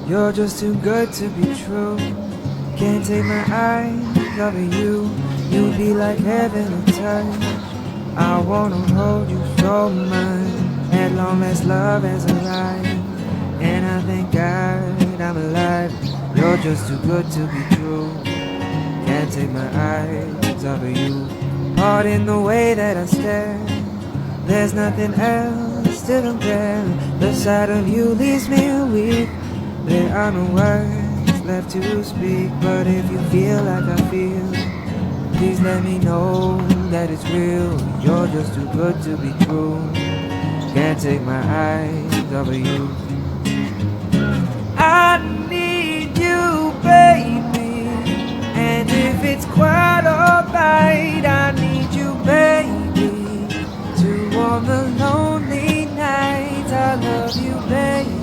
You're just too good to be true. Can't take my eyes off of you. You'd be like heaven to touch. I wanna hold you so much. At long last love has arrived, and I thank God I'm alive. You're just too good to be true. Can't take my eyes off of you. Pardon the way that I stare. There's nothing else to compare. The sight of you leaves me weak. There are no words left to speak. But if you feel like I feel, please let me know that it's real. You're just too good to be true. Can't take my eyes off of you. I need you, baby. And if it's quite alright, I need you, baby, to warm the lonely nights. I love you, baby.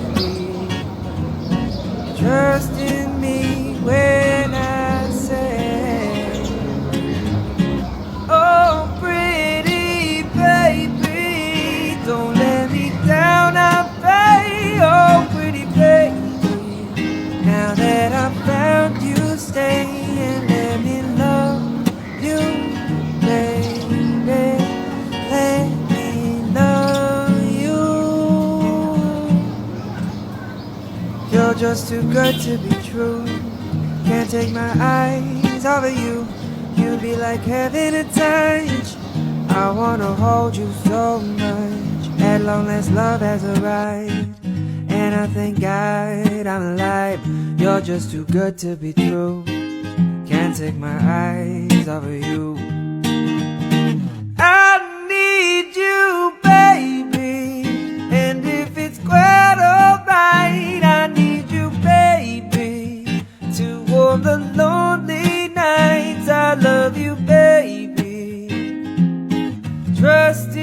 Trust in me when I say, oh, pretty baby, don't let me down, I pray. Oh, pretty baby, now that I found you, stay and let me love you, baby. Let me love you. You're just too good to be true. Can't take my eyes off of you. You'd be like heaven to touch. I wanna hold you so much. At long last love has arrived, and I thank God I'm alive. You're just too good to be true. Can't take my eyes off of you. I need you, baby, and if it's quite alright, I need you, baby, to warm the lonely nights. I love you, baby. Trust